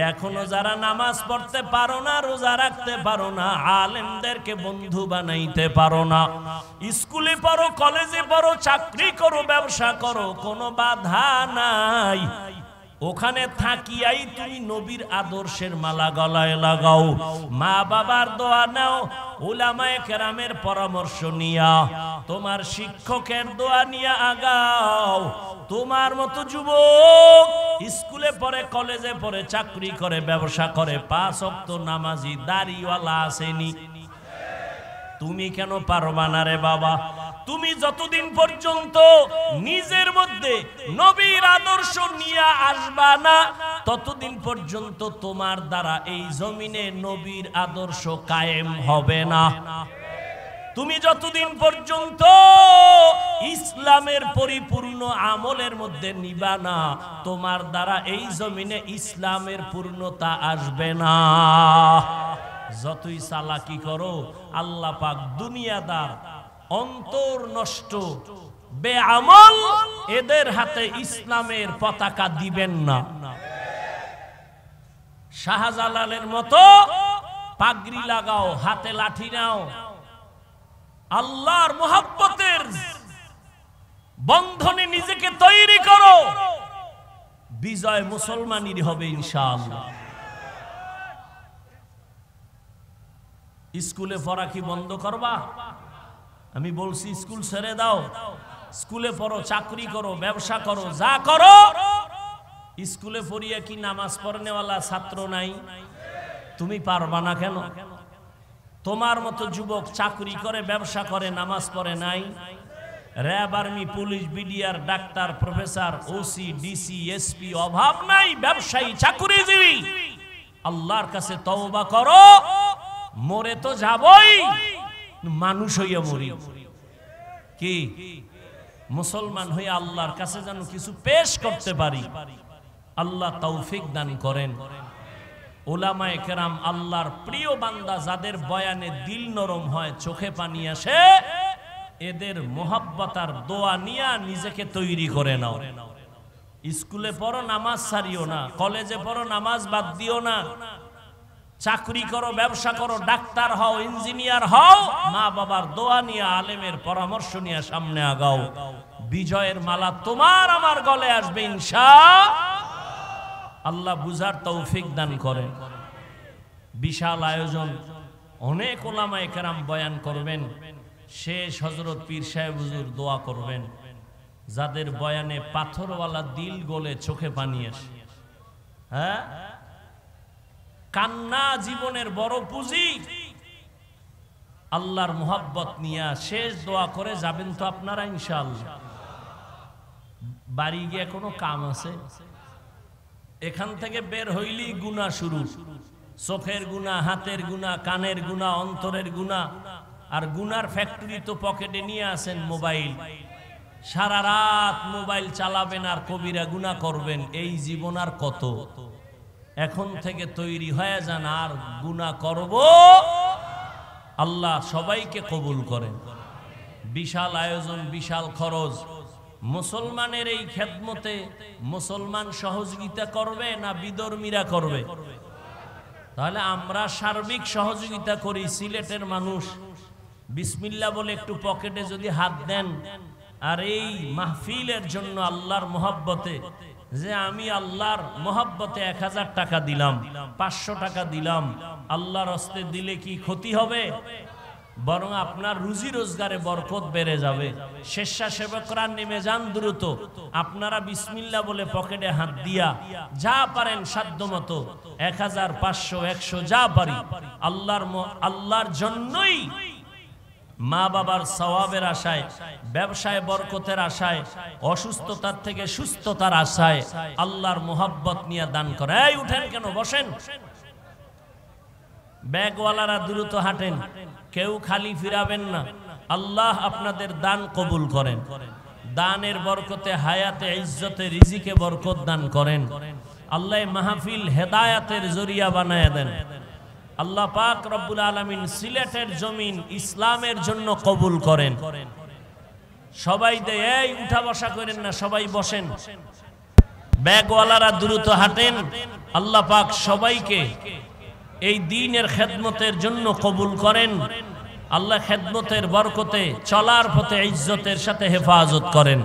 A: এখনো যারা নামাজ পড়তে পারো না, রোজা রাখতে পারো না, আলেমদেরকে বন্ধু বানাইতে পারো না, স্কুলে পড়ো, কলেজে পড়ো, চাকরি করো, ব্যবসা করো, কোনো বাধা নাই। ওখানে থাকিয়াই তুমি নবীর আদর্শের মালা গলায় লাগাও। মা বাবার দোয়া নাও, উলামায়ে কেরামের পরামর্শ নিয়া, তোমার শিক্ষকের দোয়া নিয়ে আগাও। তোমার মতো যুবক স্কুলে পড়ে, কলেজে পড়ে, চাকরি করে, ব্যবসা করে, 5 ওয়াক্ত নামাজি, দাড়িওয়ালা আসেনি। তুমি কেন পারবা না রে বাবা? তুমি যতদিন পর্যন্ত নিজের মধ্যে নবীর আদর্শ নিয়ে আসবা না, ততদিন পর্যন্ত তোমার দ্বারা এই জমিনে নবীর আদর্শ কায়েম হবে না। তুমি যতদিন পর্যন্ত ইসলামের পরিপূর্ণ আমলের মধ্যে নিবা না, তোমার দ্বারা এই জমিনে ইসলামের পূর্ণতা আসবে না। যতই চালাকি করো, আল্লাহ পাক দুনিয়াদার, অন্তর নষ্ট, বেআমল, এদের হাতে ইসলামের পতাকা দিবেন না। শাহজালালের মতো পাগড়ি লাগাও, হাতে লাঠি নাও, আল্লাহর মুহাব্বতের বন্ধনে নিজেকে তৈরি করো, বিজয় মুসলমানেরই হবে ইনশাআল্লাহ। স্কুলে পড়া কি বন্ধ করবা? আমি বলছি স্কুল ছেড়ে দাও, স্কুলে পড়ো, চাকরি করো, ব্যবসা করো, যা করো। স্কুলে পড়িয়া কি নামাজ পড়নেওয়ালা ছাত্র নাই? তুমি পারবা না কেন? তোমার মতো যুবক চাকরি করে, ব্যবসা করে, নামাজ পড়ে নাই? RAB, army, police, BDR, doctor, professor, OC, DC, SP, অভাব নাই, ব্যবসায়ী, চাকরিজীবী। আল্লাহর কাছে তওবা করো। মরে তো যাবই, মানুষ হইয়া মরি। কি মুসলমান হইয়া আল্লাহর কাছে যেন কিছু পেশ করতে পারি। আল্লাহ তৌফিক দান করেন। উলামায়ে কেরাম আল্লাহর প্রিয় বান্দা, যাদের বয়ানে দিল নরম হয়, চোখে পানি আসে, এদের মোহাব্বত আর দোয়া নিয়া নিজেকে তৈরি করে নাও। স্কুলে পড়ো, নামাজ ছাড়িও না, কলেজে পড়ো, নামাজ বাদ দিও না, চাকরি করো, ব্যবসা করো, ডাক্তার হও, ইঞ্জিনিয়ার হও, মা বাবার দোয়া নিয়ে, আলেমের পরামর্শ নিয়ে সামনে আগাও। বিজয়ের মালা তোমার আমার গলে আসবে ইনশাআল্লাহ। বুঝার তৌফিক দান করেন। বিশাল আয়োজন, অনেক উলামায়ে কেরাম বয়ান করবেন, শেষ হযরত পীর সাহেব হুজুর দোয়া করবেন। যাদের বয়ানে পাথরওয়ালা দিল গলে চোখে পানি আসে, হ্যাঁ, কান্না জীবনের বড় পুঁজি। আল্লাহর মুহাব্বত নিয়া শেষ দোয়া করে যাবেন তো আপনারা ইনশাআল্লাহ। বাড়ি গিয়ে কোনো কাম আছে? এখান থেকে বের হইলেই গুনাহ শুরু। চোখের গুনাহ, হাতের গুনাহ, কানের গুনাহ, অন্তরের গুনাহ। আর গুনার ফ্যাক্টরি তো পকেটে নিয়ে আসেন মোবাইল। সারা রাত মোবাইল চালাবেন আর কবিরা গুনাহ করবেন। এই জীবন আর কত? এখন থেকে তৈরি হয়ে যান, আর গুনাহ করব। আল্লাহ সবাইকে কবুল করেন। বিশাল আয়োজন, বিশাল খরচ। মুসলমানের এই খেদমতে মুসলমান সহযোগিতা করবে না বিধর্মীরা করবে? তাহলে আমরা সার্বিক সহযোগিতা করি। সিলেটের মানুষ বিসমিল্লাহ বলে একটু পকেটে যদি হাত দেন, আর এই মাহফিলের জন্য আল্লাহর মোহাব্বতে, যে আমি আল্লাহর মোহাব্বতে 1000 টাকা দিলাম, 500 টাকা দিলাম, আল্লাহর হস্তে দিলে কি ক্ষতি হবে? বরং আপনার রুজি রোজগারে বরকত বেড়ে যাবে। স্বেচ্ছাসেবকরা নেমে যান দ্রুত। আপনারা বিসমিল্লাহ বলে পকেটে হাত দিয়া যা পারেন সাধ্য মতো 1000, 500, 100 যা পারি আল্লাহর জন্যই, মা বাবার সওয়াবের আশায়, ব্যবসায় বরকতের আশায়, অসুস্থতার থেকে সুস্থতার আশায় আল্লাহর মোহাব্বত নিয়ে দান করে। এই উঠেন কেন, বসেন। ব্যাগওয়ালারা দ্রুত হাঁটেন, কেউ খালি ফিরাবেন না। আল্লাহ আপনাদের দান কবুল করেন। দানের বরকতে হায়াতে, ইজ্জতে, রিজিকে বরকত দান করেন। আল্লাহ মাহফিল হেদায়াতের জরিয়া বানায় দেন। আল্লাহ পাক রব্বুল আলামিন সিলেটের জমিন ইসলামের জন্য কবুল করেন। সবাই এই উঠা বসা করেন না, সবাই বসেন। ব্যাগওয়ালারা দ্রুত হাঁটেন। আল্লাহ পাক সবাইকে এই দ্বীনের খেদমতের জন্য কবুল করেন। আল্লাহ খেদমতের বরকতে চলার পথে ইজ্জতের সাথে হেফাজত করেন।